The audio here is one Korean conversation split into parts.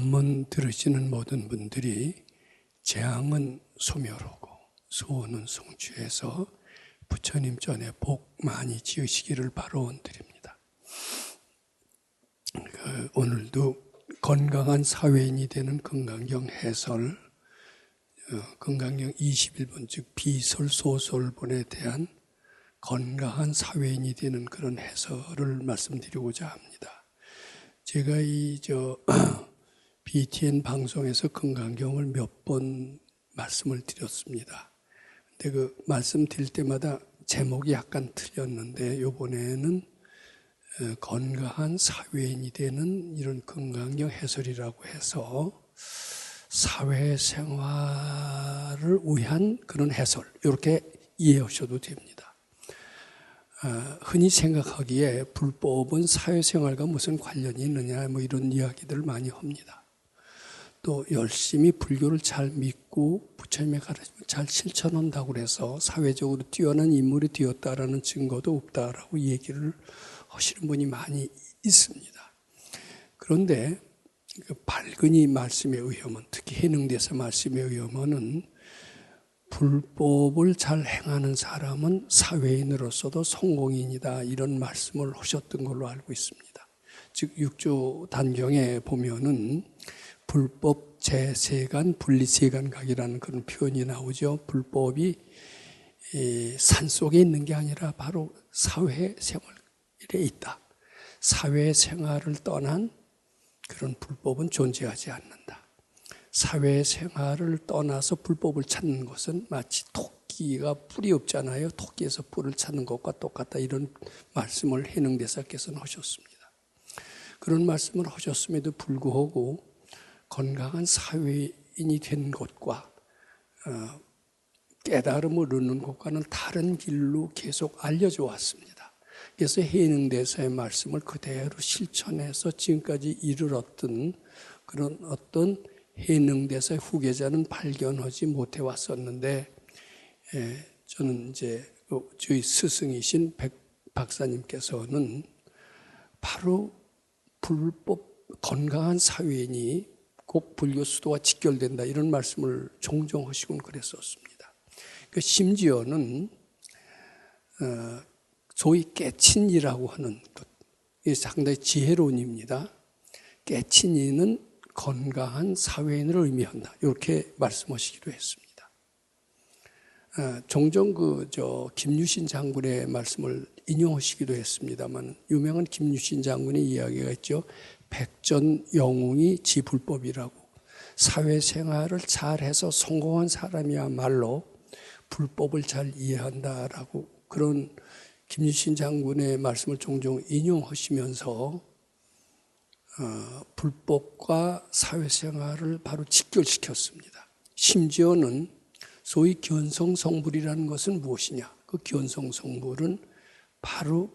법문 들으시는 모든 분들이 재앙은 소멸하고 소원은 성취해서 부처님 전에 복 많이 지으시기를 바라원드립니다. 오늘도 건강한 사회인이 되는 건강경 해설, 건강경 21번 즉 비설소설본에 대한 건강한 사회인이 되는 그런 해설을 말씀드리고자 합니다. 제가 BTN 방송에서 건강경을 몇 번 말씀을 드렸습니다. 근데 그 말씀 드릴 때마다 제목이 약간 틀렸는데 이번에는 건강한 사회인이 되는 이런 건강경 해설이라고 해서 사회생활을 위한 그런 해설, 이렇게 이해하셔도 됩니다. 흔히 생각하기에 불법은 사회생활과 무슨 관련이 있느냐 이런 이야기들을 많이 합니다. 또 열심히 불교를 잘 믿고 부처님의 가르침을 잘 실천한다고 해서 사회적으로 뛰어난 인물이 되었다라는 증거도 없다라고 얘기를 하시는 분이 많이 있습니다. 그런데 그 발근이 말씀에 의하면, 특히 해능대사 말씀에 의하면은 불법을 잘 행하는 사람은 사회인으로서도 성공인이다, 이런 말씀을 하셨던 걸로 알고 있습니다. 즉 6조 단경에 보면은 불법 제세간 분리세간각이라는 그런 표현이 나오죠. 불법이 산속에 있는 게 아니라 바로 사회생활에 있다. 사회생활을 떠난 그런 불법은 존재하지 않는다. 사회생활을 떠나서 불법을 찾는 것은 마치 토끼가 뿔이 없잖아요. 토끼에서 뿔을 찾는 것과 똑같다, 이런 말씀을 해능대사께서는 하셨습니다. 그런 말씀을 하셨음에도 불구하고 건강한 사회인이 된 것과 깨달음을 얻는 것과는 다른 길로 계속 알려져 왔습니다. 그래서 해능대사의 말씀을 그대로 실천해서 지금까지 이르렀던 그런 어떤 해능대사의 후계자는 발견하지 못해 왔었는데, 저는 저희 스승이신 백 박사님께서는 바로 불법 건강한 사회인이 꼭 불교 수도와 직결된다, 이런 말씀을 종종 하시곤 그랬었습니다. 심지어는 소위 깨친이라고 하는 것, 이게 상당히 지혜로운 입니다. 깨친이는 건강한 사회인을 의미한다, 이렇게 말씀하시기도 했습니다. 종종 김유신 장군의 말씀을 인용하시기도 했습니다만, 유명한 김유신 장군의 이야기가 있죠. 백전영웅이 지불법이라고, 사회생활을 잘해서 성공한 사람이야말로 불법을 잘 이해한다라고, 그런 김유신 장군의 말씀을 종종 인용하시면서 불법과 사회생활을 바로 직결시켰습니다. 심지어는 소위 견성성불이라는 것은 무엇이냐? 그 견성성불은 바로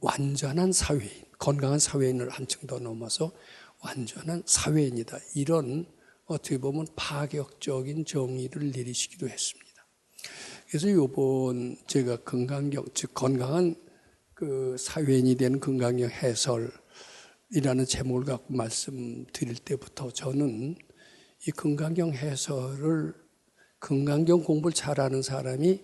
완전한 사회인, 건강한 사회인을 한층 더 넘어서 완전한 사회인이다, 이런 어떻게 보면 파격적인 정의를 내리시기도 했습니다. 그래서 이번 제가 건강경, 즉 건강한 그 사회인이 되는 건강경 해설이라는 제목을 갖고 말씀드릴 때부터 저는 이 건강경 해설을, 건강경 공부를 잘하는 사람이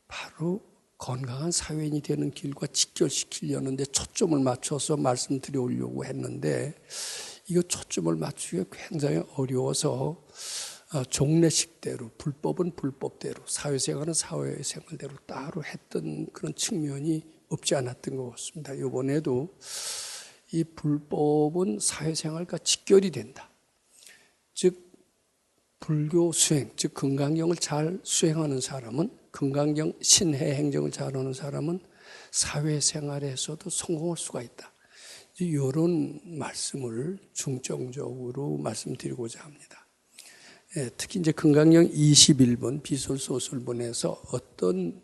바로 건강한 사회인이 되는 길과 직결시키려는 데 초점을 맞춰서 말씀드리려고 했는데, 이거 초점을 맞추기가 굉장히 어려워서 종래식대로, 불법은 불법대로, 사회생활은 사회생활대로 따로 했던 그런 측면이 없지 않았던 것 같습니다. 이번에도 이 불법은 사회생활과 직결이 된다. 즉 불교 수행, 즉 건강경을 잘 수행하는 사람은, 건강경 신해 행정을 잘하는 사람은 사회생활에서도 성공할 수가 있다. 이런 말씀을 중점적으로 말씀드리고자 합니다. 특히 건강경 21번 비설소설본에서 어떤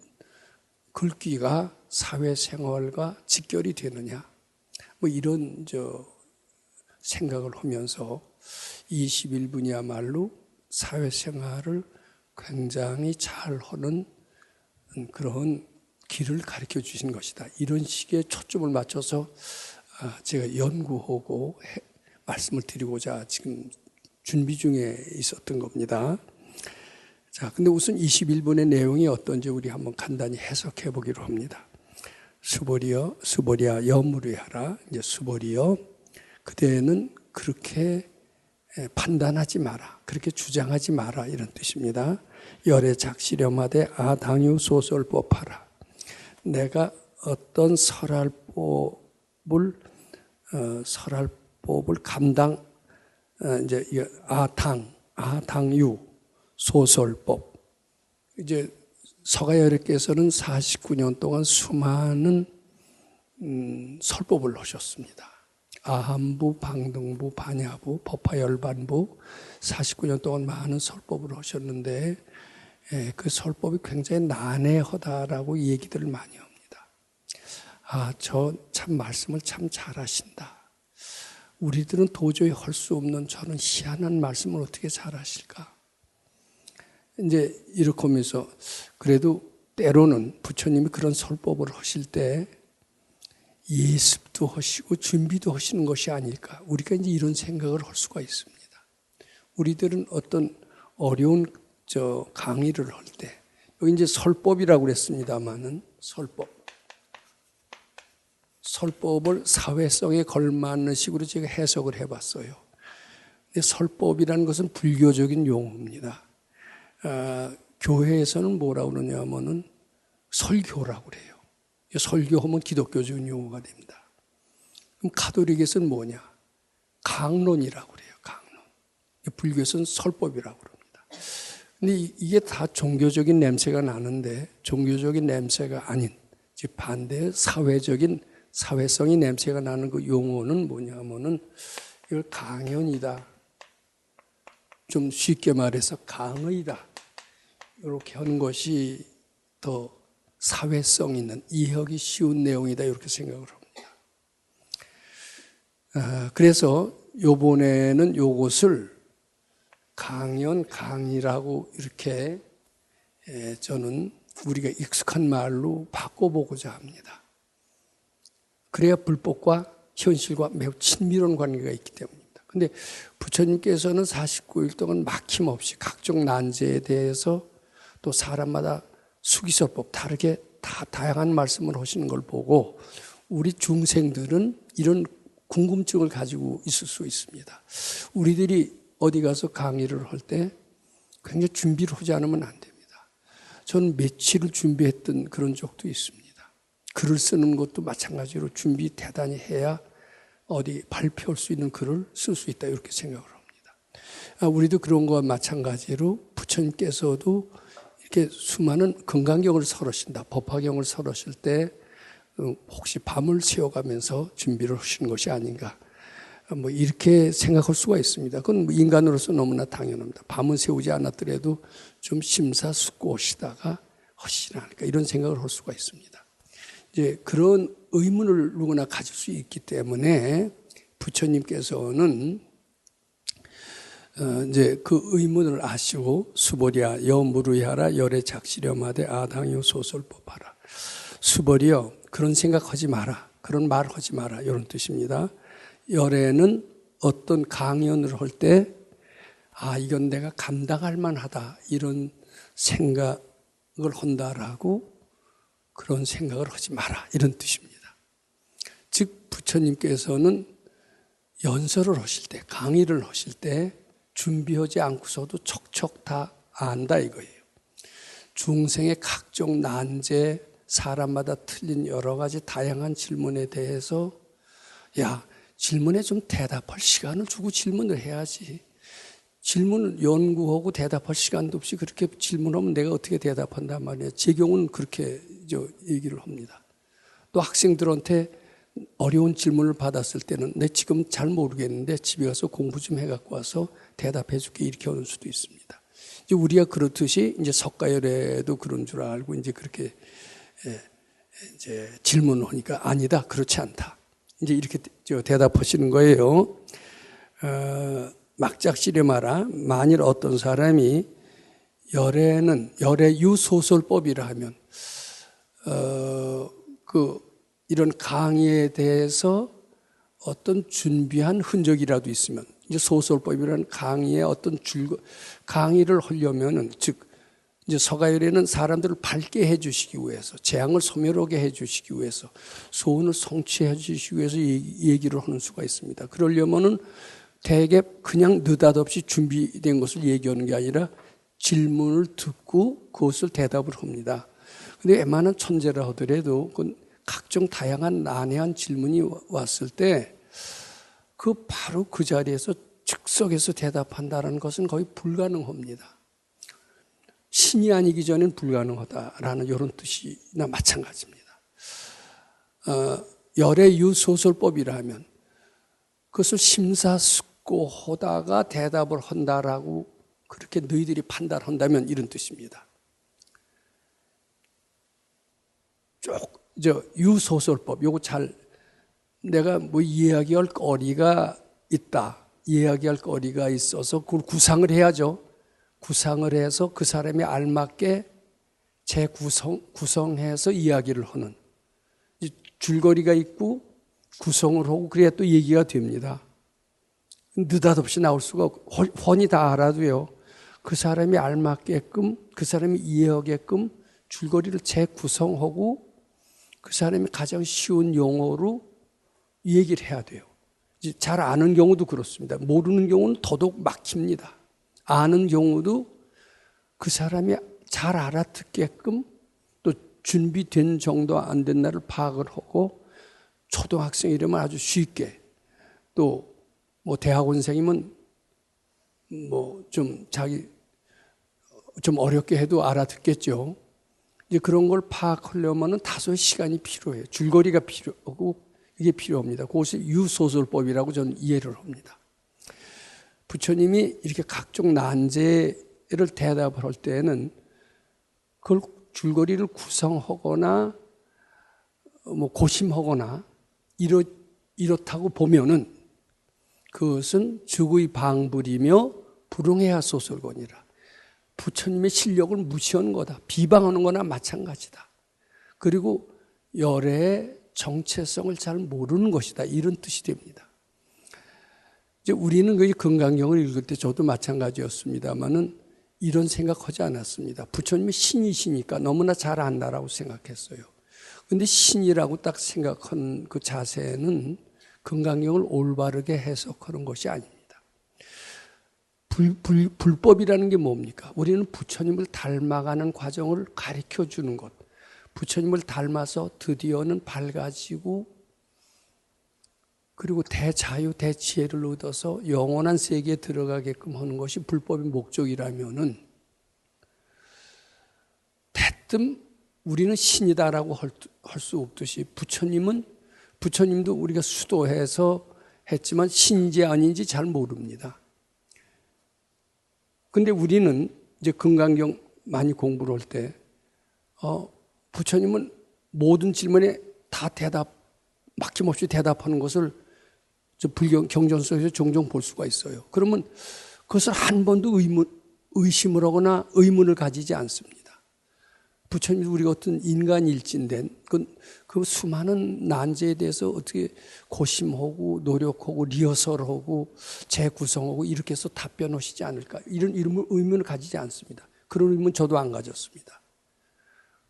글귀가 사회생활과 직결이 되느냐, 이런 생각을 하면서 21분이야말로 사회생활을 굉장히 잘하는 그런 길을 가르쳐 주신 것이다, 이런 식의 초점을 맞춰서 제가 연구하고 말씀을 드리고자 지금 준비 중에 있었던 겁니다. 자, 근데 우선 21분의 내용이 어떤지 우리 한번 간단히 해석해 보기로 합니다. 수보리야 여무르하라. 이제 수보리여, 그대는 그렇게 판단하지 마라, 그렇게 주장하지 마라, 이런 뜻입니다. 열에 작시렴하되 아당유 소설법하라. 내가 어떤 설할법을 감당, 이제 아당유 소설법. 이제 서가열애께서는 49년 동안 수많은 설법을 하셨습니다. 아함부, 방등부, 반야부, 법화열반부 49년 동안 많은 설법을 하셨는데 그 설법이 굉장히 난해하다라고 얘기들을 많이 합니다. 저 참 말씀을 참 잘하신다. 우리들은 도저히 할 수 없는 저는 희한한 말씀을 어떻게 잘하실까? 이제 이렇게 하면서 그래도 때로는 부처님이 그런 설법을 하실 때 예습도 하시고 준비도 하시는 것이 아닐까. 우리가 이제 이런 생각을 할 수가 있습니다. 우리들은 어떤 어려운 강의를 할 때, 여기 이제 설법이라고 그랬습니다만은 설법을 사회성에 걸맞는 식으로 제가 해석을 해봤어요. 근데 설법이라는 것은 불교적인 용어입니다. 교회에서는 뭐라고 그러냐면은 설교라고 그래요. 설교하면 기독교적인 용어가 됩니다. 그럼 가톨릭에서는 뭐냐? 강론이라고 그래요. 강론. 불교에서는 설법이라고 그럽니다. 근데 이게 다 종교적인 냄새가 나는데 종교적인 냄새가 아닌 즉 반대의 사회성이 냄새가 나는 그 용어는 뭐냐면은 이걸 강연이다. 좀 쉽게 말해서 강의다. 이렇게 하는 것이 더 사회성 있는, 이해하기 쉬운 내용이다, 이렇게 생각을 합니다. 그래서 요번에는 요것을 강의라고 이렇게 저는 우리가 익숙한 말로 바꿔보고자 합니다. 그래야 불법과 현실과 매우 친밀한 관계가 있기 때문입니다. 그런데 부처님께서는 49일 동안 막힘없이 각종 난제에 대해서 또 사람마다 수기설법 다르게 다양한 말씀을 하시는 걸 보고 우리 중생들은 이런 궁금증을 가지고 있을 수 있습니다. 우리들이 어디 가서 강의를 할 때 굉장히 준비를 하지 않으면 안 됩니다. 저는 며칠을 준비했던 그런 적도 있습니다. 글을 쓰는 것도 마찬가지로 준비 대단히 해야 어디 발표할 수 있는 글을 쓸 수 있다, 이렇게 생각을 합니다. 우리도 그런 것과 마찬가지로 부처님께서도 이렇게 수많은 건강경을 설하신다, 법화경을 설하실 때 혹시 밤을 새워가면서 준비를 하시는 것이 아닌가, 뭐 이렇게 생각할 수가 있습니다. 그건 인간으로서 너무나 당연합니다. 밤은 새우지 않았더라도 좀 심사숙고하시다가 하시지 않을까, 이런 생각을 할 수가 있습니다. 이제 그런 의문을 누구나 가질 수 있기 때문에 부처님께서는 이제 그 의문을 아시고 수보리야 여무르하라 열에 작시렴하되 아당요 소설법하라. 수보리여, 그런 생각하지 마라, 그런 말하지 마라, 이런 뜻입니다. 열에는 어떤 강연을 할 때 이건 내가 감당할 만하다, 이런 생각을 한다라고 그런 생각을 하지 마라, 이런 뜻입니다. 즉 부처님께서는 연설을 하실 때, 강의를 하실 때 준비하지 않고서도 척척 다 안다, 이거예요. 중생의 각종 난제, 사람마다 틀린 여러 가지 다양한 질문에 대해서 질문에 좀 대답할 시간을 주고 질문을 해야지. 질문을 연구하고 대답할 시간도 없이 그렇게 질문하면 내가 어떻게 대답한단 말이에요. 제 경우는 그렇게 얘기를 합니다. 또 학생들한테 어려운 질문을 받았을 때는 내 지금 잘 모르겠는데 집에 가서 공부 좀 해갖고 와서 대답해 줄게, 이렇게 하는 수도 있습니다. 이제 우리가 그렇듯이 이제 석가열에도 그런 줄 알고 이제 그렇게 이제 질문을 하니까 아니다, 그렇지 않다, 이제 이렇게 대답하시는 거예요. 막작시려 마라. 만일 어떤 사람이 열의 유소설법이라 하면 이런 강의에 대해서 어떤 준비한 흔적이라도 있으면, 이제 소설법이라는 강의의 어떤 강의를 하려면은, 즉 이제 서가열에는 사람들을 밝게 해주시기 위해서, 재앙을 소멸하게 해주시기 위해서, 소원을 성취해 주시기 위해서 얘기를 하는 수가 있습니다. 그러려면은 대개 그냥 느닷없이 준비된 것을 얘기하는 게 아니라 질문을 듣고 그것을 대답을 합니다. 근데 웬만한 천재라 하더라도 각종 다양한 난해한 질문이 왔을 때 바로 그 자리에서 즉석에서 대답한다는 것은 거의 불가능합니다. 신이 아니기 전엔 불가능하다라는 이런 뜻이나 마찬가지입니다. 열의 유소설법이라면 그것을 심사숙고하다가 대답을 한다라고 그렇게 너희들이 판단한다면 이런 뜻입니다. 유소설법, 요거 내가 이야기할 거리가 있다. 이야기할 거리가 있어서 그걸 구상을 해야죠. 구상을 해서 그 사람이 알맞게 구성해서 이야기를 하는. 줄거리가 있고 구성을 하고 그래야 또 얘기가 됩니다. 느닷없이 나올 수가 없고, 훤히 다 알아도요. 그 사람이 알맞게끔, 그 사람이 이해하게끔 줄거리를 재구성하고 그 사람이 가장 쉬운 용어로 얘기를 해야 돼요. 잘 아는 경우도 그렇습니다. 모르는 경우는 더더욱 막힙니다. 아는 경우도 그 사람이 잘 알아듣게끔 또 준비된 정도 안 된 날을 파악을 하고 초등학생이라면 아주 쉽게 또 대학원생이면 좀 어렵게 해도 알아듣겠죠. 이제 그런 걸 파악하려면 다소의 시간이 필요해요. 줄거리가 필요하고 이게 필요합니다. 그것이 유소설법이라고 저는 이해를 합니다. 부처님이 이렇게 각종 난제를 대답을 할 때에는 그걸 줄거리를 구성하거나 고심하거나 이렇다고 보면은 그것은 즉의 방불이며 불응해야 소설권이라. 부처님의 실력을 무시하는 거다. 비방하는 거나 마찬가지다. 그리고 열의 정체성을 잘 모르는 것이다. 이런 뜻이 됩니다. 이제 우리는 그 금강경을 읽을 때 저도 마찬가지였습니다만은 이런 생각하지 않았습니다. 부처님이 신이시니까 너무나 잘 안다라고 생각했어요. 그런데 신이라고 딱 생각한 그 자세는 금강경을 올바르게 해석하는 것이 아닙니다. 불법이라는 게 뭡니까? 우리는 부처님을 닮아가는 과정을 가르쳐 주는 것. 부처님을 닮아서 드디어는 밝아지고 그리고 대자유, 대지혜를 얻어서 영원한 세계에 들어가게끔 하는 것이 불법의 목적이라면은 대뜸 우리는 신이다라고 할 수 없듯이 부처님도 우리가 수도해서 했지만 신인지 아닌지 잘 모릅니다. 근데 우리는 이제 금강경 많이 공부를 할 때, 부처님은 모든 질문에 다 막힘없이 대답하는 것을 불경 경전 속에서 종종 볼 수가 있어요. 그러면 그것을 한 번도 의심을 하거나 의문을 가지지 않습니다. 부처님이 우리가 어떤 인간일진된 그 수많은 난제에 대해서 어떻게 고심하고 노력하고 리허설하고 재구성하고 이렇게 해서 답변하시지 않을까 이런 의문을 가지지 않습니다. 그런 의문 저도 안 가졌습니다.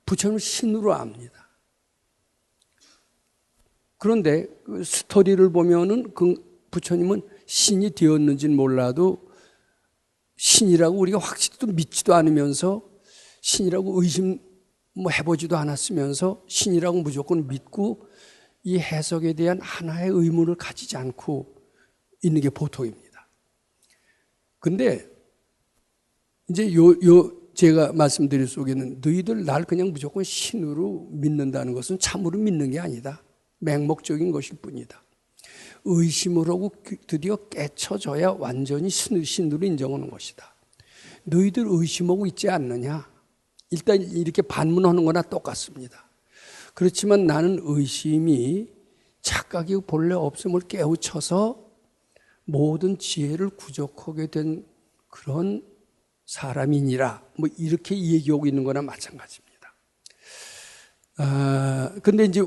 부처님을 신으로 압니다. 그런데 그 스토리를 보면은 그 부처님은 신이 되었는지는 몰라도 신이라고 우리가 확실히 또 믿지도 않으면서 신이라고 해보지도 않았으면서 신이라고 무조건 믿고 이 해석에 대한 하나의 의문을 가지지 않고 있는 게 보통입니다. 근데 이제 제가 말씀드릴 속에는 너희들 날 그냥 무조건 신으로 믿는다는 것은 참으로 믿는 게 아니다. 맹목적인 것일 뿐이다. 의심을 하고 드디어 깨쳐져야 완전히 신으로 인정하는 것이다. 너희들 의심하고 있지 않느냐? 일단 이렇게 반문하는 거나 똑같습니다. 그렇지만 나는 의심이 착각이 본래 없음을 깨우쳐서 모든 지혜를 부족하게 된 그런 사람이니라. 이렇게 얘기하고 있는 거나 마찬가지입니다. 근데 이제,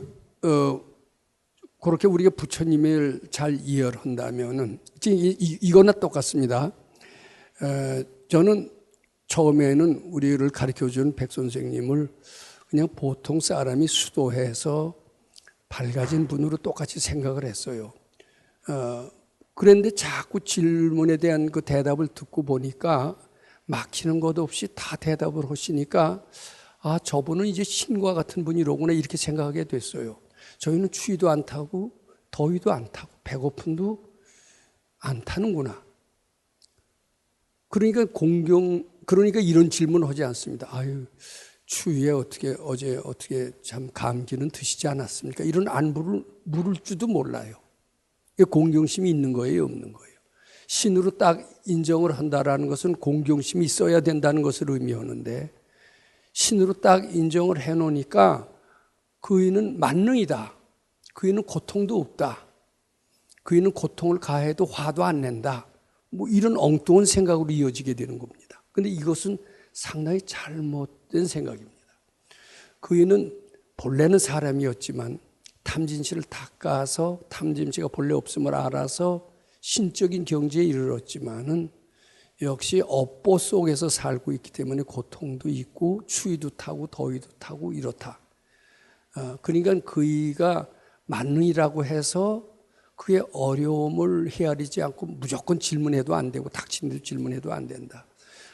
그렇게 우리가 부처님을 잘 이해한다면은 지금 이거나 똑같습니다. 저는 처음에는 우리를 가르쳐준 백 선생님을 그냥 보통 사람이 수도해서 밝아진 분으로 똑같이 생각을 했어요. 그런데 자꾸 질문에 대한 그 대답을 듣고 보니까 막히는 것 없이 다 대답을 하시니까 아, 저분은 이제 신과 같은 분이로구나 이렇게 생각하게 됐어요. 저희는 추위도 안 타고 더위도 안 타고 배고픔도 안 타는구나. 그러니까 이런 질문을 하지 않습니다. 아유, 추위에 어제 어떻게 참 감기는 드시지 않았습니까? 이런 안부를 물을 줄도 몰라요. 공경심이 있는 거예요, 없는 거예요? 신으로 딱 인정을 한다라는 것은 공경심이 있어야 된다는 것을 의미하는데 신으로 딱 인정을 해놓으니까 그이는 만능이다. 그이는 고통도 없다. 그이는 고통을 가해도 화도 안 낸다. 뭐 이런 엉뚱한 생각으로 이어지게 되는 겁니다. 그런데 이것은 상당히 잘못된 생각입니다. 그이는 본래는 사람이었지만 탐진치를 닦아서 탐진치가 본래 없음을 알아서 신적인 경지에 이르렀지만은 역시 업보 속에서 살고 있기 때문에 고통도 있고 추위도 타고 더위도 타고 이렇다. 그러니까 그이가 만능이라고 해서 그의 어려움을 헤아리지 않고 무조건 질문해도 안 되고 닥친 대로 질문해도 안 된다.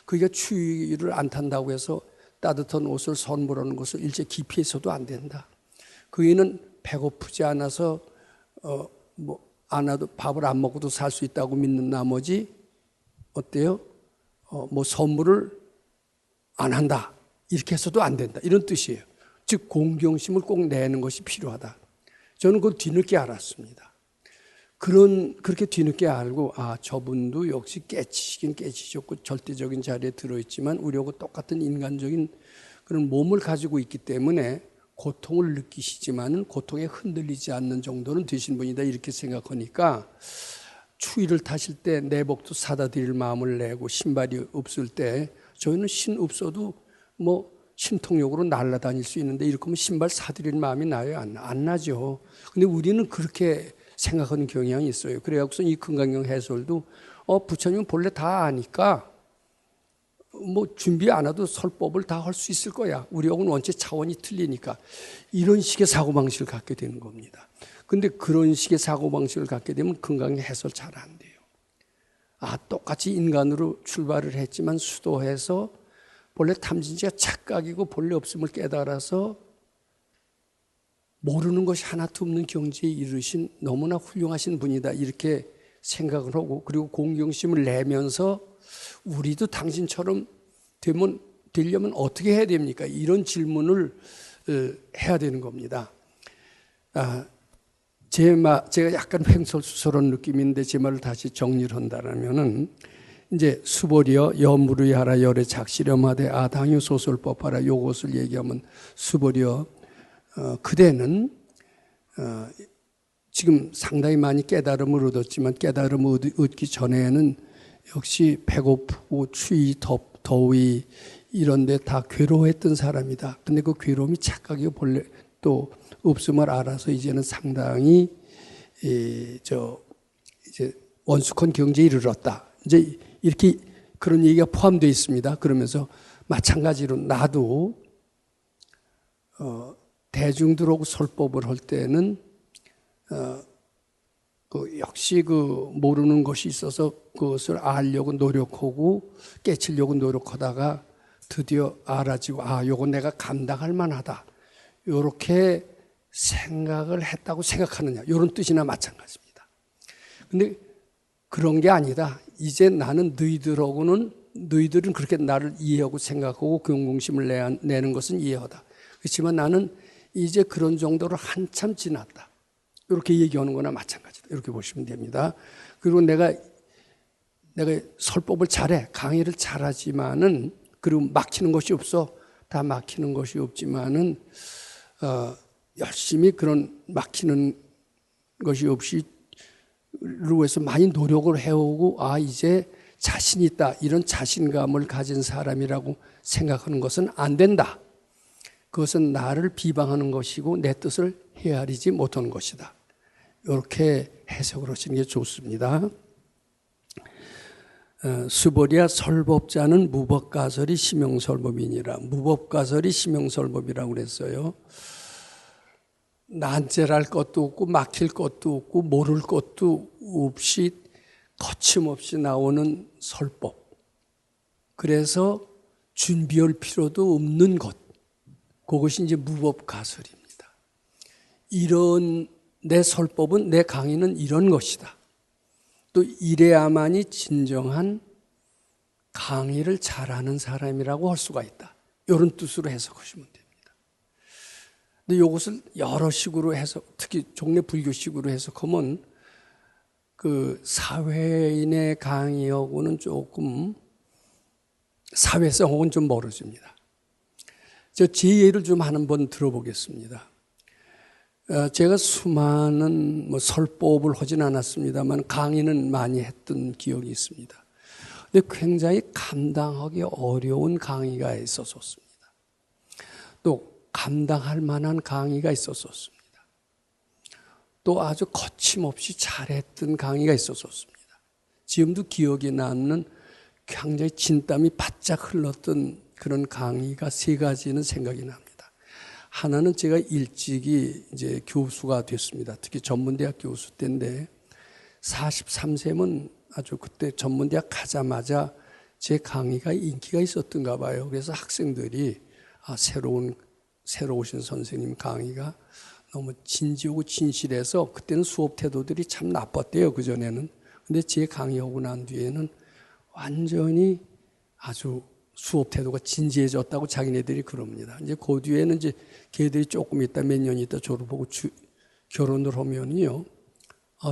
그이가 추위를 안 탄다고 해서 따뜻한 옷을 선물하는 것을 일제 기피해서도 안 된다. 그이는 배고프지 않아서 안 와도 밥을 안 먹고도 살 수 있다고 믿는 나머지 어때요? 선물을 안 한다. 이렇게 해서도 안 된다. 이런 뜻이에요. 즉 공경심을 꼭 내는 것이 필요하다. 저는 그걸 뒤늦게 알았습니다. 그렇게 뒤늦게 알고 저분도 역시 깨치시긴 깨치셨고 절대적인 자리에 들어있지만 우리하고 똑같은 인간적인 그런 몸을 가지고 있기 때문에 고통을 느끼시지만은 고통에 흔들리지 않는 정도는 되신 분이다 이렇게 생각하니까 추위를 타실 때 내복도 사다 드릴 마음을 내고 신발이 없을 때 저희는 신 없어도 신통력으로 날아다닐 수 있는데 이렇게 하면 신발 사드릴 마음이 나요? 안 나죠. 근데 우리는 그렇게 생각하는 경향이 있어요. 그래갖고서 이 금강경 해설도 부처님은 본래 다 아니까 준비 안 해도 설법을 다 할 수 있을 거야. 우리하고는 원체 차원이 틀리니까 이런 식의 사고방식을 갖게 되는 겁니다. 근데 그런 식의 사고방식을 갖게 되면 금강경 해설 잘 안 돼요. 똑같이 인간으로 출발을 했지만 수도해서 본래 탐진치가 착각이고 본래 없음을 깨달아서 모르는 것이 하나도 없는 경지에 이르신 너무나 훌륭하신 분이다 이렇게 생각을 하고 그리고 공경심을 내면서 우리도 당신처럼 되려면 어떻게 해야 됩니까? 이런 질문을 해야 되는 겁니다. 제가 약간 횡설수설한 느낌인데 제 말을 다시 정리를 한다면은 이제 수보리여 여무르야라 열에 작시렴하되 아당유 소설법하라 요것을 얘기하면 수보리여 그대는 지금 상당히 많이 깨달음을 얻었지만 깨달음을 얻기 전에는 역시 배고프고 추위 더위 이런 데 다 괴로워했던 사람이다. 근데 그 괴로움이 착각이고 본래 또 없음을 알아서 이제는 상당히 이제 원숙한 경지에 이르렀다. 이제 이렇게 그런 얘기가 포함되어 있습니다. 그러면서 마찬가지로 나도 대중들하고 설법을 할 때는 역시 모르는 것이 있어서 그것을 알려고 노력하고 깨치려고 노력하다가 드디어 알아지고 요건 내가 감당할 만하다. 이렇게 생각을 했다고 생각하느냐 이런 뜻이나 마찬가지입니다. 근데 그런 게 아니다. 이제 나는 너희들은 그렇게 나를 이해하고 생각하고 공경심을 내는 것은 이해하다. 그렇지만 나는 이제 그런 정도로 한참 지났다. 이렇게 얘기하는 거나 마찬가지다. 이렇게 보시면 됩니다. 그리고 내가 설법을 잘해. 강의를 잘하지만은 그리고 막히는 것이 없어. 다 막히는 것이 없지만은 열심히 그런 막히는 것이 없이 위해서 많이 노력을 해오고 이제 자신 있다. 이런 자신감을 가진 사람이라고 생각하는 것은 안 된다. 그것은 나를 비방하는 것이고 내 뜻을 헤아리지 못하는 것이다. 이렇게 해석을 하시는 게 좋습니다. 수보리아 설법자는 무법가설이 심형설법이니라. 무법가설이 심형설법이라고 그랬어요. 난제랄 것도 없고 막힐 것도 없고 모를 것도 없이 거침없이 나오는 설법. 그래서 준비할 필요도 없는 것. 그것이 이제 무법가설입니다. 이런 내 설법은, 내 강의는 이런 것이다. 또 이래야만이 진정한 강의를 잘하는 사람이라고 할 수가 있다. 이런 뜻으로 해석하시면 됩니다. 근데 이것을 여러 식으로 해석, 특히 종래 불교식으로 해석하면 그 사회인의 강의하고는 조금 사회성하고는 좀 멀어집니다. 제 예를 좀 한번 들어보겠습니다. 제가 수많은 설법을 하진 않았습니다만 강의는 많이 했던 기억이 있습니다. 근데 굉장히 감당하기 어려운 강의가 있었습니다. 또 감당할 만한 강의가 있었습니다. 또 아주 거침없이 잘했던 강의가 있었습니다. 지금도 기억에 남는 굉장히 진땀이 바짝 흘렀던 그런 강의가 세 가지는 생각이 납니다. 하나는 제가 일찍이 이제 교수가 됐습니다. 특히 전문대학 교수 때인데 43세면 아주 그때 전문대학 가자마자 제 강의가 인기가 있었던가 봐요. 그래서 학생들이 새로 오신 선생님 강의가 너무 진지하고 진실해서 그때는 수업 태도들이 참 나빴대요. 그전에는. 근데 제 강의하고 난 뒤에는 완전히 아주 수업 태도가 진지해졌다고 자기네들이 그럽니다. 이제 그 뒤에는 이제 걔들이 조금 있다, 몇 년 있다 졸업하고 결혼을 하면요.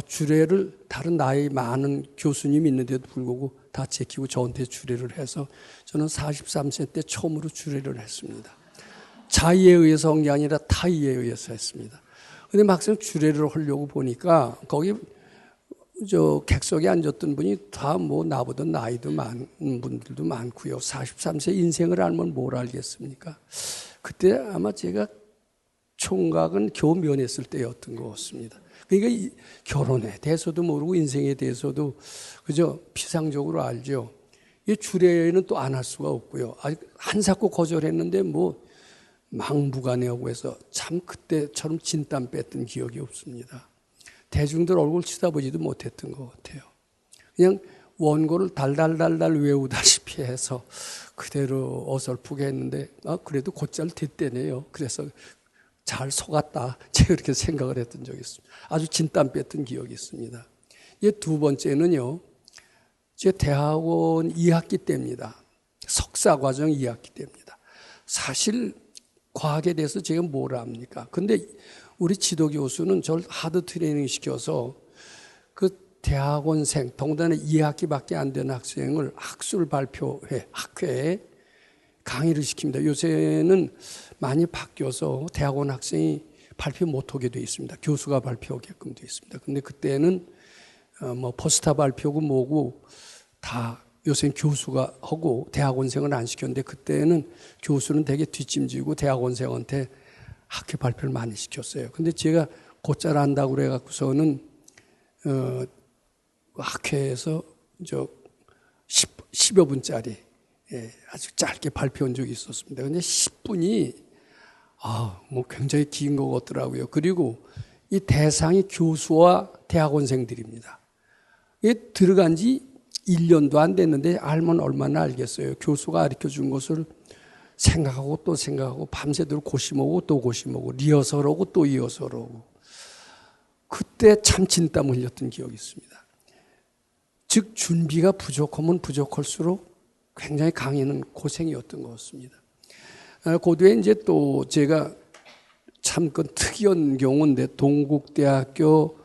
주례를 다른 나이 많은 교수님이 있는데도 불구하고 다 제키고 저한테 주례를 해서 저는 43세 때 처음으로 주례를 했습니다. 자의에 의해서 한 게 아니라 타의에 의해서 했습니다. 근데 막상 주례를 하려고 보니까 거기 객석에 앉았던 분이 다 나보다 나이도 많은 분들도 많고요. 43세 인생을 알면 뭘 알겠습니까? 그때 아마 제가 총각은 겨우 면했을 때였던 것 같습니다. 그러니까 결혼에 대해서도 모르고 인생에 대해서도 그저 피상적으로 알죠. 이 주례는 또 안 할 수가 없고요. 아직 한사코 거절했는데 막무가내하고 해서 참 그때처럼 진땀 뺐던 기억이 없습니다. 대중들 얼굴 쳐다보지도 못했던 것 같아요. 그냥 원고를 달달달달 외우다시피 해서 그대로 어설프게 했는데 그래도 곧잘 됐대네요. 그래서 잘 속았다. 제가 그렇게 생각을 했던 적이 있습니다. 아주 진땀 뺐던 기억이 있습니다. 두 번째는요. 제 대학원 2학기 때입니다. 석사과정 2학기 때입니다. 사실 과학에 대해서 제가 뭘 압니까? 근데 우리 지도교수는 저를 하드 트레이닝 시켜서 그 대학원생, 동단에 2학기밖에 안 되는 학생을 학술 발표회, 학회에 강의를 시킵니다. 요새는 많이 바뀌어서 대학원 학생이 발표 못하게 돼 있습니다. 교수가 발표하게끔 돼 있습니다. 근데 그때는 포스터 발표고 뭐고 다 요새는 교수가 하고 대학원생을 안 시켰는데 그때는 교수는 되게 뒷짐지고 대학원생한테 학회 발표를 많이 시켰어요. 근데 제가 곧잘 안다고 그래갖고서는 학회에서 10여 분짜리 아주 짧게 발표한 적이 있었습니다. 근데 10분이 굉장히 긴 것 같더라고요. 그리고 이 대상이 교수와 대학원생들입니다. 이게 들어간 지 1년도 안 됐는데 알면 얼마나 알겠어요. 교수가 가르쳐준 것을 생각하고 또 생각하고 밤새도록 고심하고 또 고심하고 리허설하고 또 리허설하고 그때 참 진땀 흘렸던 기억이 있습니다. 즉 준비가 부족하면 부족할수록 굉장히 강의는 고생이었던 것 같습니다. 그 뒤에 이제 또 제가 참 특이한 경우인데 동국대학교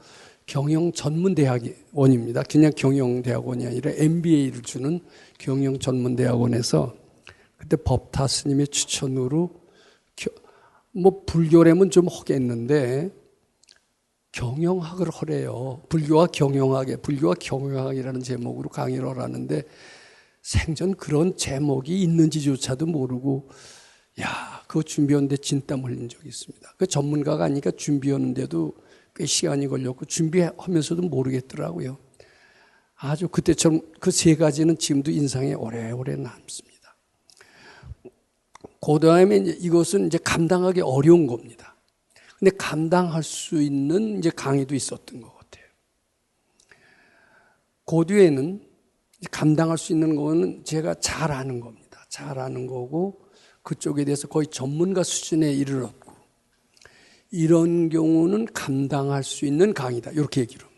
경영전문대학원입니다. 그냥 경영대학원이 아니라 MBA를 주는 경영전문대학원에서 그때 법타 스님의 추천으로 불교라면 좀 하겠는데 경영학을 하래요. 불교와 경영학이라는 제목으로 강의를 하라는데 생전 그런 제목이 있는지조차도 모르고 그거 준비하는데 진땀 흘린 적이 있습니다. 그 전문가가 아니니까 준비하는데도 꽤 시간이 걸렸고 준비하면서도 모르겠더라고요. 아주 그때처럼 그 세 가지는 지금도 인상에 오래오래 남습니다. 그 다음에 이것은 이제 감당하기 어려운 겁니다. 근데 감당할 수 있는 이제 강의도 있었던 것 같아요. 그 뒤에는 감당할 수 있는 거는 제가 잘 아는 겁니다. 잘 아는 거고 그쪽에 대해서 거의 전문가 수준에 이르렀고 이런 경우는 감당할 수 있는 강의다. 이렇게 얘기를 합니다.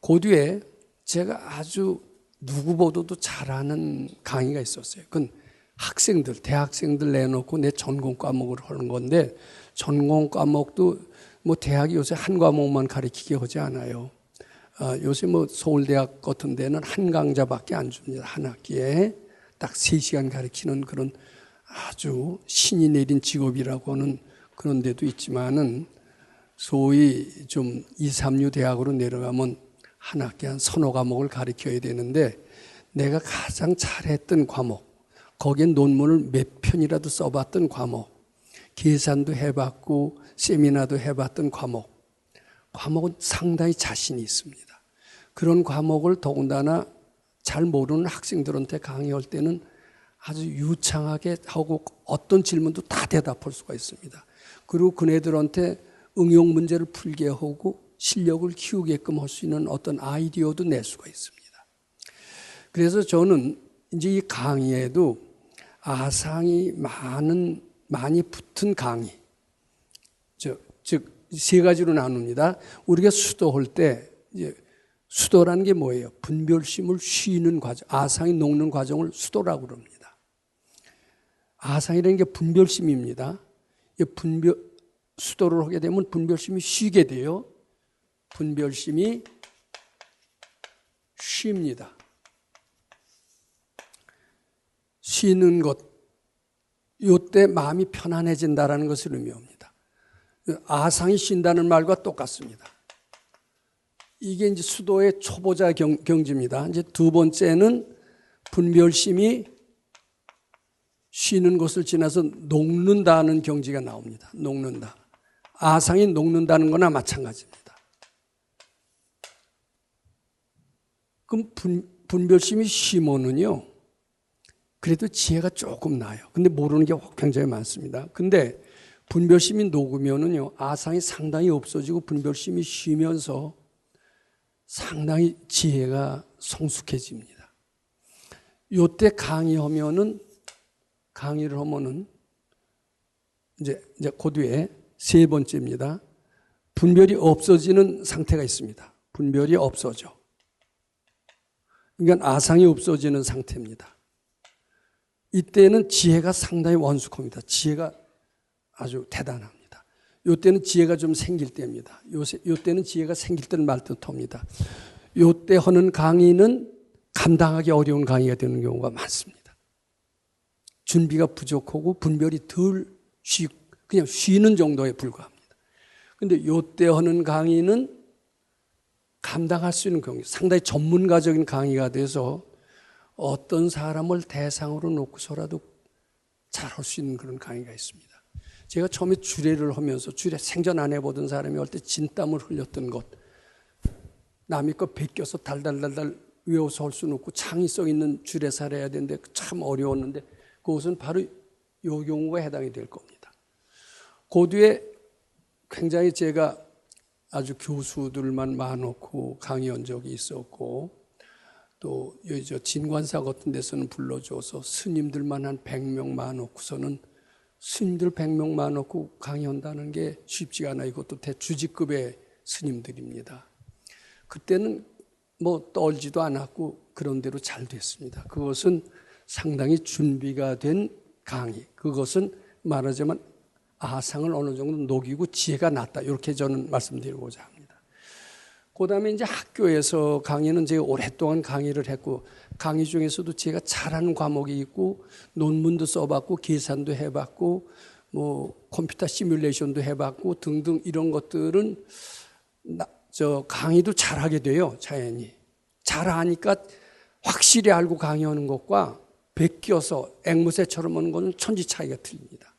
그 뒤에 제가 아주 누구보다도 잘하는 강의가 있었어요. 그건 학생들, 대학생들 내놓고 내 전공 과목을 하는 건데 전공 과목도 뭐 대학이 요새 한 과목만 가르치게 하지 않아요. 요새 뭐 서울대학 같은 데는 한 강좌밖에 안 줍니다. 한 학기에 딱 3시간 가르치는 그런 아주 신이 내린 직업이라고 하는 그런 데도 있지만은 소위 좀 2, 3류 대학으로 내려가면 한 학기에 한 서너 과목을 가르쳐야 되는데 내가 가장 잘했던 과목, 거기에 논문을 몇 편이라도 써봤던 과목, 계산도 해봤고 세미나도 해봤던 과목은 상당히 자신이 있습니다. 그런 과목을 더군다나 잘 모르는 학생들한테 강의할 때는 아주 유창하게 하고 어떤 질문도 다 대답할 수가 있습니다. 그리고 그네들한테 응용 문제를 풀게 하고 실력을 키우게끔 할 수 있는 어떤 아이디어도 낼 수가 있습니다. 그래서 저는 이제 이 강의에도 아상이 많이 붙은 강의, 즉 세 가지로 나눕니다. 우리가 수도할 때 이제 수도라는 게 뭐예요? 분별심을 쉬는 과정, 아상이 녹는 과정을 수도라고 그럽니다. 아상이라는 게 분별심입니다. 수도를 하게 되면 분별심이 쉬게 돼요. 분별심이 쉽니다. 쉬는 것, 이때 마음이 편안해진다는 것을 의미합니다. 아상이 쉰다는 말과 똑같습니다. 이게 이제 수도의 초보자 경지입니다. 이제 두 번째는 분별심이 쉬는 것을 지나서 녹는다는 경지가 나옵니다. 녹는다. 아상이 녹는다는 거나 마찬가지입니다. 그럼 분별심이 쉬면은요, 그래도 지혜가 조금 나요. 근데 모르는 게 굉장히 많습니다. 근데 분별심이 녹으면은요, 아상이 상당히 없어지고 분별심이 쉬면서 상당히 지혜가 성숙해집니다. 요때 강의를 하면은 이제 그 뒤에 세 번째입니다. 분별이 없어지는 상태가 있습니다. 분별이 없어져. 그러니까 아상이 없어지는 상태입니다. 이때는 지혜가 상당히 완숙합니다. 지혜가 아주 대단합니다. 이때는 지혜가 좀 생길 때입니다. 이때는 지혜가 생길 때는 말뜻합니다. 이때 하는 강의는 감당하기 어려운 강의가 되는 경우가 많습니다. 준비가 부족하고 분별이 그냥 쉬는 정도에 불과합니다. 그런데 이때 하는 강의는 감당할 수 있는 경우, 상당히 전문가적인 강의가 돼서 어떤 사람을 대상으로 놓고서라도 잘할 수 있는 그런 강의가 있습니다. 제가 처음에 주례를 하면서 생전 안 해보던 사람이 할 때 진땀을 흘렸던 것, 남의 거 베껴서 달달달달 외워서 할 수는 없고 창의성 있는 주례사를 해야 되는데 참 어려웠는데 그것은 바로 이 경우가 해당이 될 겁니다. 그 뒤에 굉장히 제가 아주 교수들만 많고 강의한 적이 있었고 또 저 진관사 같은 데서는 불러줘서 스님들만 한 100명 많고서는 스님들 100명 많고 강의한다는 게 쉽지가 않아요. 이것도 대주직급의 스님들입니다. 그때는 뭐 떨지도 않았고 그런 대로 잘 됐습니다. 그것은 상당히 준비가 된 강의. 그것은 말하자면 아상을 어느 정도 녹이고 지혜가 났다. 이렇게 저는 말씀드리고자 합니다. 그 다음에 이제 학교에서 강의는 제가 오랫동안 강의를 했고 강의 중에서도 제가 잘하는 과목이 있고 논문도 써봤고 계산도 해봤고 뭐 컴퓨터 시뮬레이션도 해봤고 등등 이런 것들은 강의도 잘하게 돼요. 자연히. 잘하니까 확실히 알고 강의하는 것과 베껴서 앵무새처럼 하는 것은 천지 차이가 틀립니다.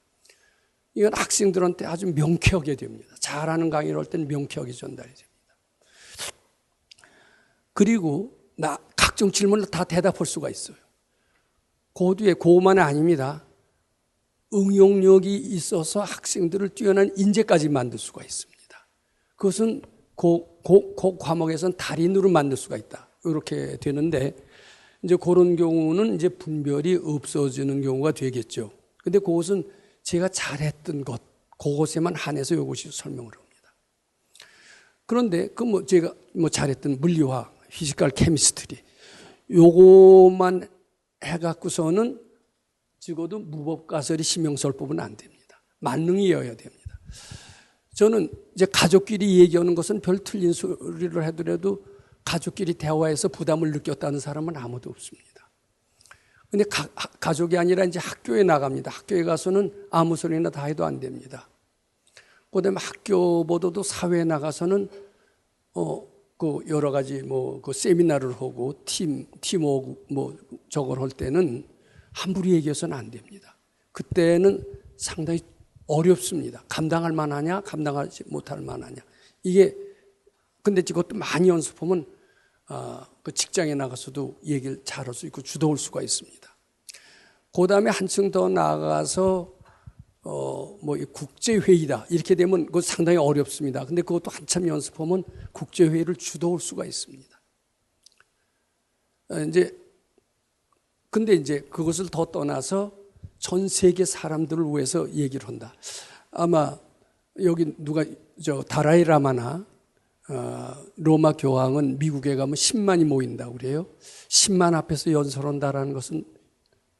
이건 학생들한테 아주 명쾌하게 됩니다. 잘하는 강의를 할 때는 명쾌하게 전달이 됩니다. 그리고 각종 질문을 다 대답할 수가 있어요. 그것만 아닙니다. 응용력이 있어서 학생들을 뛰어난 인재까지 만들 수가 있습니다. 그것은 그 과목에서는 달인으로 만들 수가 있다. 이렇게 되는데, 이제 그런 경우는 이제 분별이 없어지는 경우가 되겠죠. 근데 그것은 제가 잘했던 것, 그것에만 한해서 이것이 설명을 합니다. 그런데 제가 잘했던 물리화, 피지컬 케미스트리, 요것만 해갖고서는 적어도 무법가설이 심형설법은 안 됩니다. 만능이어야 됩니다. 저는 이제 가족끼리 얘기하는 것은 별 틀린 소리를 하더라도 가족끼리 대화해서 부담을 느꼈다는 사람은 아무도 없습니다. 근데 가족이 아니라 이제 학교에 나갑니다. 학교에 가서는 아무 소리나 다 해도 안 됩니다. 그다음에 학교보다도 사회에 나가서는 여러 가지 그 세미나를 하고 팀워크 저걸 할 때는 함부로 얘기해서는 안 됩니다. 그때는 상당히 어렵습니다. 감당할 만하냐, 감당하지 못할 만하냐. 근데 이것도 많이 연습하면 그 직장에 나가서도 얘기를 잘할 수 있고 주도할 수가 있습니다. 그 다음에 한층 더 나아가서 국제회의다 이렇게 되면 그거 상당히 어렵습니다. 근데 그것도 한참 연습하면 국제회의를 주도할 수가 있습니다. 근데 이제 그것을 더 떠나서 전 세계 사람들을 위해서 얘기를 한다. 아마 여기 다라이 라마나 로마 교황은 미국에 가면 10만이 모인다고 그래요. 10만 앞에서 연설한다라는 것은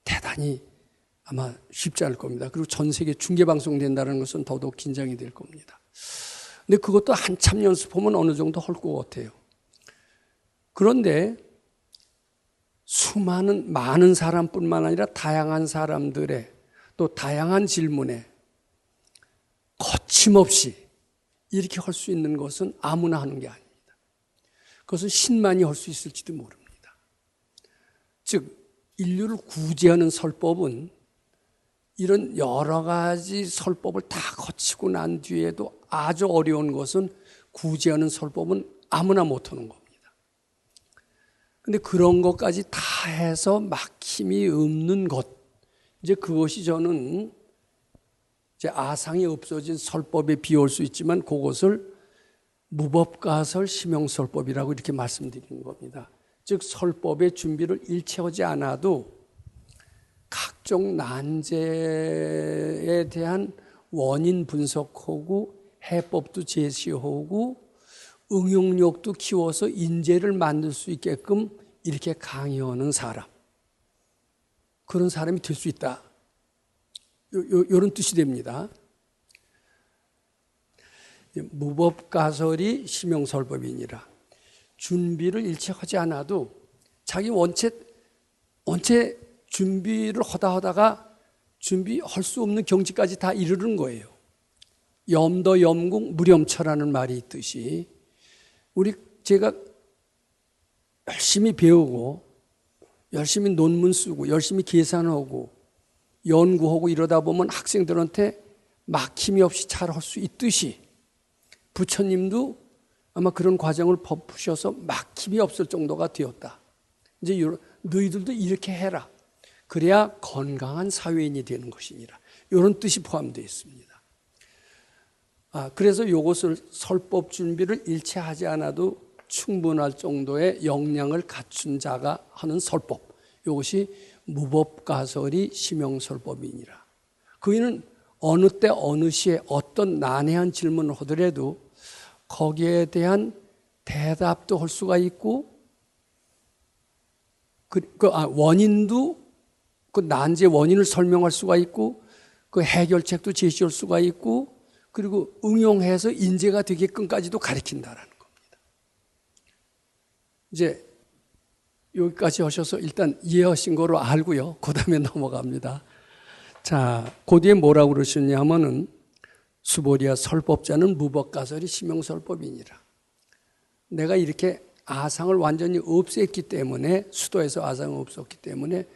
대단히 아마 쉽지 않을 겁니다. 그리고 전 세계 중계방송 된다는 것은 더더욱 긴장이 될 겁니다. 근데 그것도 한참 연습하면 어느 정도 할 것 같아요. 그런데 많은 사람뿐만 아니라 다양한 사람들의 또 다양한 질문에 거침없이 이렇게 할 수 있는 것은 아무나 하는 게 아닙니다. 그것은 신만이 할 수 있을지도 모릅니다. 즉 인류를 구제하는 설법은 이런 여러 가지 설법을 다 거치고 난 뒤에도 아주 어려운 것은 구제하는 설법은 아무나 못하는 겁니다. 근데 그런 것까지 다 해서 막힘이 없는 것, 이제 그것이 저는 이제 아상이 없어진 설법에 비올 수 있지만 그것을 무법가설 심형설법이라고 이렇게 말씀드리는 겁니다. 즉 설법의 준비를 일체 하지 않아도 각종 난제에 대한 원인 분석하고 해법도 제시하고 응용력도 키워서 인재를 만들 수 있게끔 이렇게 강의하는 사람, 그런 사람이 될 수 있다. 이런 뜻이 됩니다. 무법가설이 심형설법이니라. 준비를 일체 하지 않아도 자기 원체 준비를 하다가 준비할 수 없는 경지까지 다 이르는 거예요. 염도염궁 무렴처라는 말이 있듯이 제가 열심히 배우고 열심히 논문 쓰고 열심히 계산하고 연구하고 이러다 보면 학생들한테 막힘이 없이 잘할 수 있듯이 부처님도 아마 그런 과정을 푸셔서 막힘이 없을 정도가 되었다. 이제 너희들도 이렇게 해라. 그래야 건강한 사회인이 되는 것이니라. 이런 뜻이 포함되어 있습니다. 그래서 이것을 설법 준비를 일체 하지 않아도 충분할 정도의 역량을 갖춘 자가 하는 설법. 이것이 무법가설이 심형설법이니라. 그이는 어느 때 어느 시에 어떤 난해한 질문을 하더라도 거기에 대한 대답도 할 수가 있고 원인도 그 난제 원인을 설명할 수가 있고 그 해결책도 제시할 수가 있고 그리고 응용해서 인재가 되게끔까지도 가르친다라는 겁니다. 이제 여기까지 하셔서 일단 이해하신 거로 알고요. 그 다음에 넘어갑니다. 자, 그 뒤에 뭐라고 그러셨냐면은 수보리아 설법자는 무법가설이 심형설법이니라. 내가 이렇게 아상을 완전히 없앴기 때문에 수도에서 아상이 없었기 때문에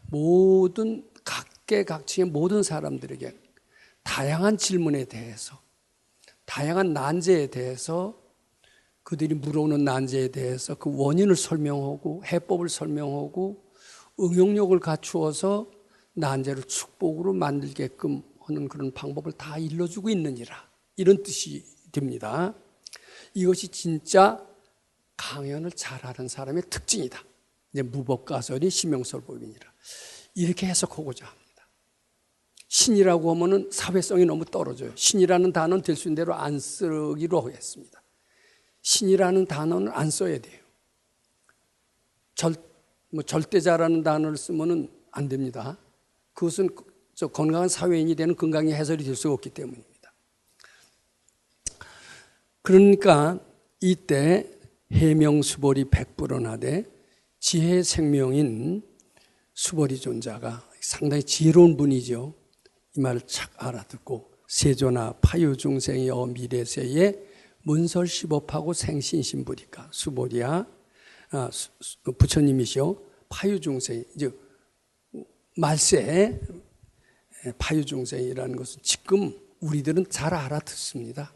모든 각계각층의 모든 사람들에게 다양한 질문에 대해서, 다양한 난제에 대해서, 그들이 물어오는 난제에 대해서 그 원인을 설명하고 해법을 설명하고 응용력을 갖추어서 난제를 축복으로 만들게끔 하는 그런 방법을 다 일러주고 있느니라, 이런 뜻이 됩니다. 이것이 진짜 강연을 잘하는 사람의 특징이다. 이제 무법가설이 심형설법이니라, 이렇게 해석하고자 합니다. 신이라고 하면은 사회성이 너무 떨어져요. 신이라는 단어는 될 수 있는 대로 안 쓰기로 하겠습니다. 신이라는 단어는 안 써야 돼요. 절대자라는 단어를 쓰면은 안 됩니다. 그것은 건강한 사회인이 되는 건강의 해설이 될 수가 없기 때문입니다. 그러니까 이때 해명수벌이 백불언하되 지혜의 생명인 수벌이 존자가 상당히 지혜로운 분이죠. 이 말을 착 알아듣고 세조나 파유중생이여 미래세에 문설시법하고 생신신부리까. 수벌이야 부처님이시오. 파유중생, 즉 말세 파유중생이라는 것은 지금 우리들은 잘 알아듣습니다.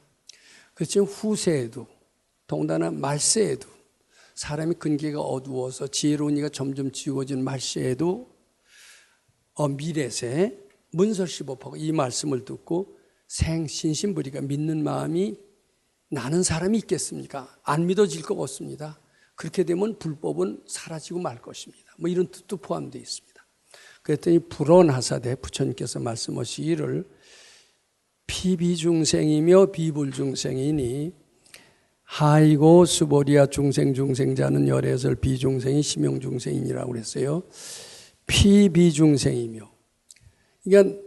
그렇지만 후세에도, 더군다나 말세에도, 사람의 근기가 어두워서 지혜로운 이가 점점 지워지는 말세에도 미래세 문설시법하고 이 말씀을 듣고 생신신부리가 믿는 마음이 나는 사람이 있겠습니까? 안 믿어질 것 같습니다. 그렇게 되면 불법은 사라지고 말 것입니다. 뭐 이런 뜻도 포함되어 있습니다. 그랬더니 불언하사대 부처님께서 말씀하시기를 피비중생이며 비불중생이니 하이고 수보리아 중생자는 열애설 비중생이 심형중생이라고 그랬어요. 피비중생이며, 그러니까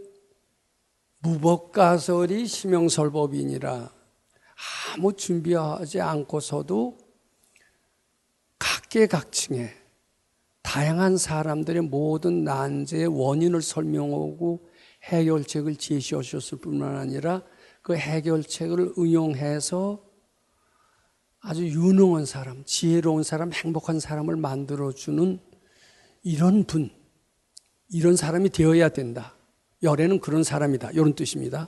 무법가설이 심형설법이니라 아무 준비하지 않고서도 각계각층의 다양한 사람들의 모든 난제의 원인을 설명하고 해결책을 제시하셨을 뿐만 아니라 그 해결책을 응용해서 아주 유능한 사람, 지혜로운 사람, 행복한 사람을 만들어주는 이런 분, 이런 사람이 되어야 된다. 열애는 그런 사람이다, 이런 뜻입니다.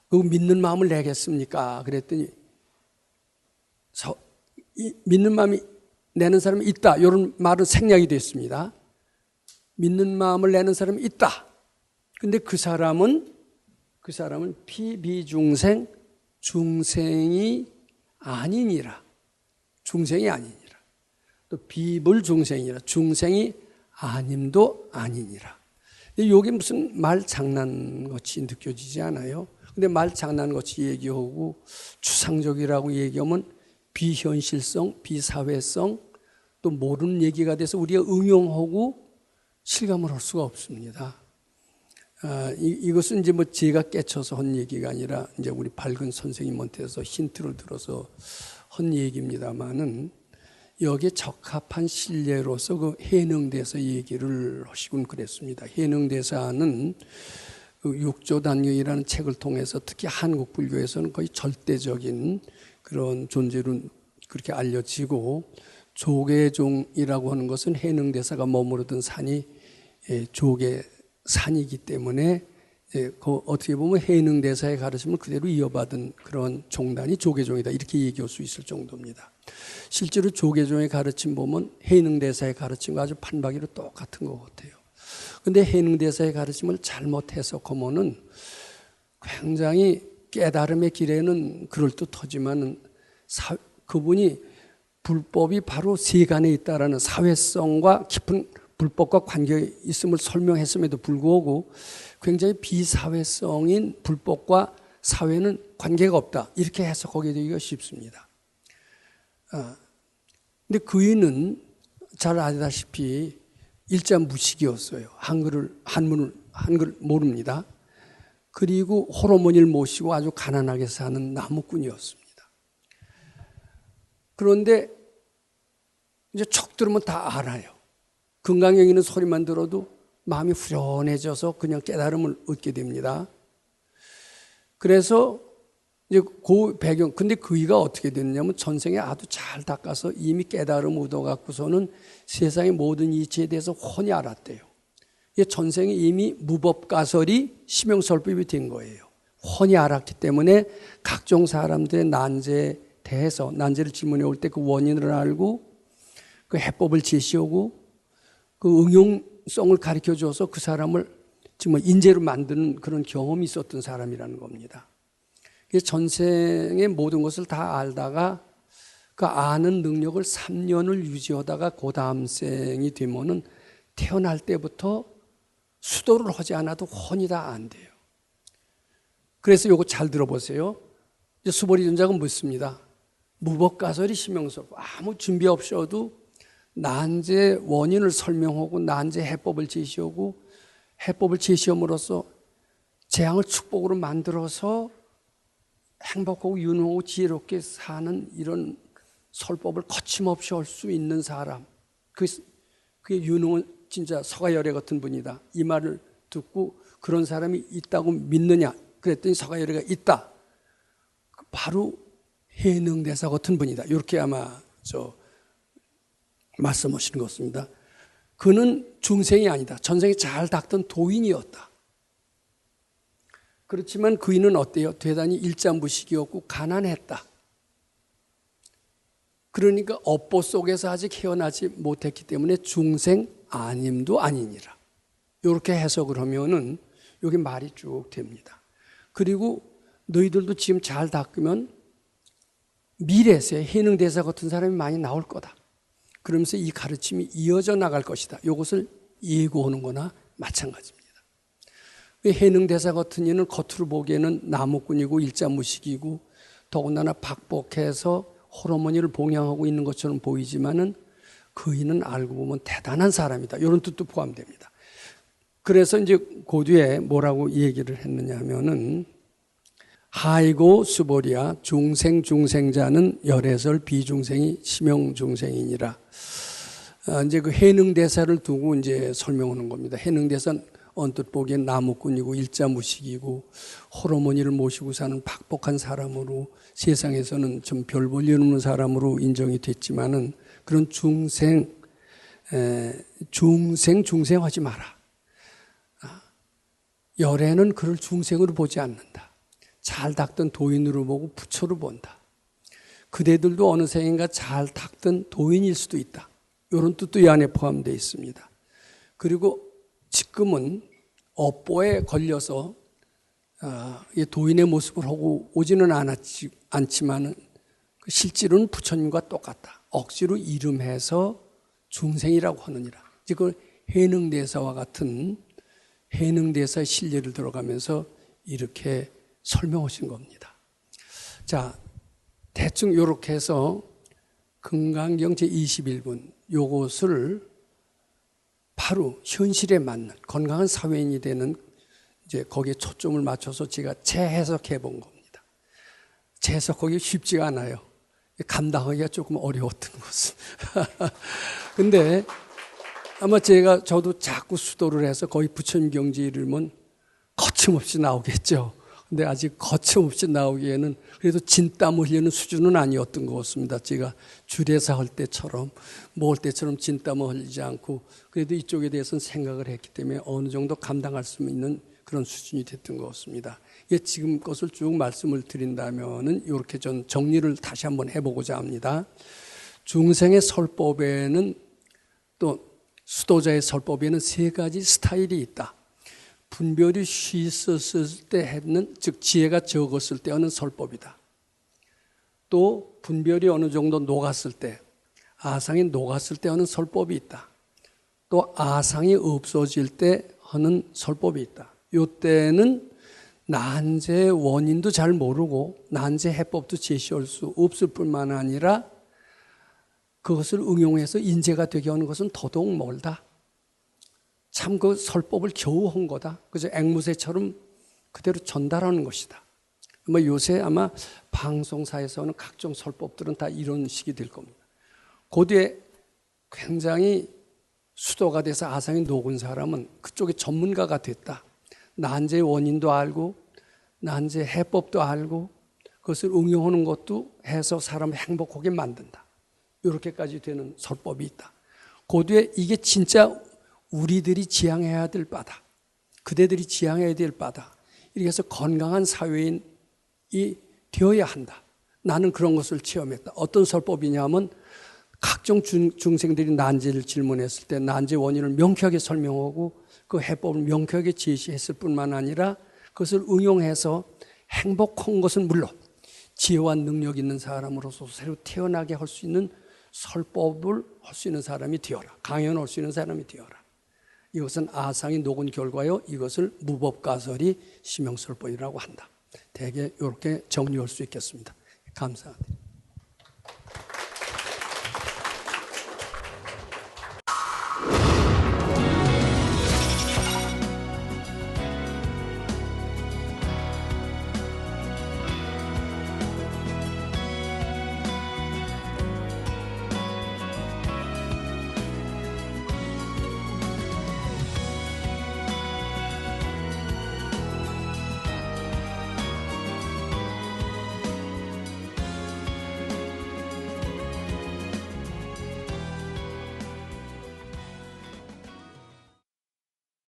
그 믿는 마음을 내겠습니까? 그랬더니 믿는 마음이 내는 사람이 있다, 이런 말은 생략이 됐습니다. 믿는 마음을 내는 사람이 있다. 근데 그 사람은 피비중생, 중생이 아니니라. 중생이 아니니라. 또 비불중생이라. 중생이 아님도 아니니라. 이게 무슨 말 장난같이 느껴지지 않아요? 근데 말 장난같이 얘기하고 추상적이라고 얘기하면 비현실성, 비사회성, 또 모르는 얘기가 돼서 우리가 응용하고 실감을 할 수가 없습니다. 이것은 이제 뭐 제가 깨쳐서 한 얘기가 아니라 이제 우리 밝은 선생님한테서 힌트를 들어서 한 얘기입니다만은 여기에 적합한 신뢰로서 그 해능대사 얘기를 하시곤 그랬습니다. 해능대사는 그 육조단경이라는 책을 통해서 특히 한국 불교에서는 거의 절대적인 그런 존재로 그렇게 알려지고, 조계종이라고 하는 것은 해능대사가 머무르던 산이 조계산이기 때문에 어떻게 보면 해능대사의 가르침을 그대로 이어받은 그런 종단이 조계종이다, 이렇게 얘기할 수 있을 정도입니다. 실제로 조계종의 가르침 보면 해능대사의 가르침과 아주 판박이로 똑같은 것 같아요. 그런데 해능대사의 가르침을 잘못 해석하면은 굉장히 깨달음의 길에는 그럴듯하지만 그분이 불법이 바로 세간에 있다라는 사회성과 깊은 불법과 관계 있음을 설명했음에도 불구하고 굉장히 비사회성인 불법과 사회는 관계가 없다, 이렇게 해석하게 되기가 쉽습니다. 근데 그이는 잘 아시다시피 일자무식이었어요. 한글 모릅니다. 그리고 홀어머니를 모시고 아주 가난하게 사는 나무꾼이었습니다. 그런데 이제 척 들으면 다 알아요. 금강경이는 소리만 들어도 마음이 후련해져서 그냥 깨달음을 얻게 됩니다. 그래서 이제 그 배경, 근데 그이가 어떻게 됐냐면 전생에 아주 잘 닦아서 이미 깨달음 얻어갖고서는 세상의 모든 이치에 대해서 훤히 알았대요. 이 전생에 이미 무법가설이 심형설법이 된 거예요. 훤히 알았기 때문에 각종 사람들의 난제에 대해서 난제를 질문해 올 때 그 원인을 알고 그 해법을 제시하고 그 응용성을 가르쳐줘서 그 사람을 정말 인재로 만드는 그런 경험이 있었던 사람이라는 겁니다. 전생의 모든 것을 다 알다가 그 아는 능력을 3년을 유지하다가 그 다음 생이 되면은 태어날 때부터 수도를 하지 않아도 훤히 다 안 돼요. 그래서 요거 잘 들어보세요. 이제 수보리 전자가 묻습니다. 무법가설이 심형설법. 아무 준비 없어도 난제 원인을 설명하고 난제 해법을 제시하고 해법을 제시함으로써 재앙을 축복으로 만들어서 행복하고 윤호하고 지혜롭게 사는 이런 설법을 거침없이 할 수 있는 사람. 그게 윤호는 진짜 서가열애 같은 분이다. 이 말을 듣고 그런 사람이 있다고 믿느냐? 그랬더니 서가열애가 있다. 바로 해능대사 같은 분이다. 이렇게 아마 말씀하시는 것 같습니다. 그는 중생이 아니다. 전생에 잘 닦던 도인이었다. 그렇지만 그이는 어때요? 대단히 일잠부식이었고 가난했다. 그러니까 업보 속에서 아직 헤어나지 못했기 때문에 중생 아님도 아니니라. 이렇게 해석을 하면은 여기 말이 쭉 됩니다. 그리고 너희들도 지금 잘 닦으면 미래세 해능대사 같은 사람이 많이 나올 거다. 그러면서 이 가르침이 이어져 나갈 것이다. 이것을 예고하는 거나 마찬가지입니다. 해능대사 같은 이는 겉으로 보기에는 나무꾼이고 일자무식이고 더군다나 박복해서 호르몬이를 봉양하고 있는 것처럼 보이지만은 그이는 알고 보면 대단한 사람이다. 이런 뜻도 포함됩니다. 그래서 이제 그 뒤에 뭐라고 얘기를 했느냐 하면은 하이고 수보리야 중생자는 열애설 비중생이 심형중생이니라. 이제 그 해능대사를 두고 이제 설명하는 겁니다. 해능대사는 언뜻 보기엔 나무꾼이고 일자무식이고 호르몬이를 모시고 사는 박복한 사람으로 세상에서는 좀 별 볼 일 없는 사람으로 인정이 됐지만은 그런 중생하지 마라. 열애는 그를 중생으로 보지 않는다. 잘 닦던 도인으로 보고 부처로 본다. 그대들도 어느 생인가 잘 닦던 도인일 수도 있다. 이런 뜻도 이 안에 포함되어 있습니다. 그리고 지금은 업보에 걸려서 도인의 모습을 하고 오지는 않지만 실제로는 부처님과 똑같다. 억지로 이름해서 중생이라고 하느니라. 그 해능대사와 같은 해능대사의 실례를 들어가면서 이렇게 설명하신 겁니다. 자, 대충 이렇게 해서 금강경 제21분 요것을 바로 현실에 맞는 건강한 사회인이 되는 이제 거기에 초점을 맞춰서 제가 재해석해 본 겁니다. 재해석하기 쉽지가 않아요. 감당하기가 조금 어려웠던 것은. 근데 아마 저도 자꾸 수도를 해서 거의 부처님 경지 이르면 거침없이 나오겠죠. 근데 아직 거침없이 나오기에는 그래도 진땀 흘리는 수준은 아니었던 것 같습니다. 제가 주례사 할 때처럼 뭐 할 때처럼 진땀을 흘리지 않고 그래도 이쪽에 대해서는 생각을 했기 때문에 어느 정도 감당할 수 있는 그런 수준이 됐던 것 같습니다. 지금 것을 쭉 말씀을 드린다면은 이렇게 전 정리를 다시 한번 해보고자 합니다. 중생의 설법에는 또 수도자의 설법에는 세 가지 스타일이 있다. 분별이 쉬었을 때 하는, 즉 지혜가 적었을 때 하는 설법이다. 또 분별이 어느 정도 녹았을 때, 아상이 녹았을 때 하는 설법이 있다. 또 아상이 없어질 때 하는 설법이 있다. 이때는 난제의 원인도 잘 모르고 난제 해법도 제시할 수 없을 뿐만 아니라 그것을 응용해서 인재가 되게 하는 것은 더더욱 멀다. 참 그 설법을 겨우 한 거다. 그래서 앵무새처럼 그대로 전달하는 것이다. 요새 아마 방송사에서는 각종 설법들은 다 이런 식이 될 겁니다. 그 뒤에 굉장히 수도가 돼서 아상이 녹은 사람은 그쪽에 전문가가 됐다. 난제의 원인도 알고 난제 해법도 알고 그것을 응용하는 것도 해서 사람을 행복하게 만든다. 이렇게까지 되는 설법이 있다. 그 뒤에 이게 진짜 우리들이 지향해야 될 바다, 그대들이 지향해야 될 바다, 이렇게 해서 건강한 사회인이 되어야 한다. 나는 그런 것을 체험했다. 어떤 설법이냐면 각종 중생들이 난제를 질문했을 때 난제 원인을 명쾌하게 설명하고 그 해법을 명쾌하게 제시했을 뿐만 아니라 그것을 응용해서 행복한 것은 물론 지혜와 능력 있는 사람으로서 새로 태어나게 할 수 있는 설법을 할 수 있는 사람이 되어라. 강연할 수 있는 사람이 되어라. 이것은 아상이 녹은 결과요. 이것을 무법가설이 심형설법이라고 한다. 대개 이렇게 정리할 수 있겠습니다. 감사합니다.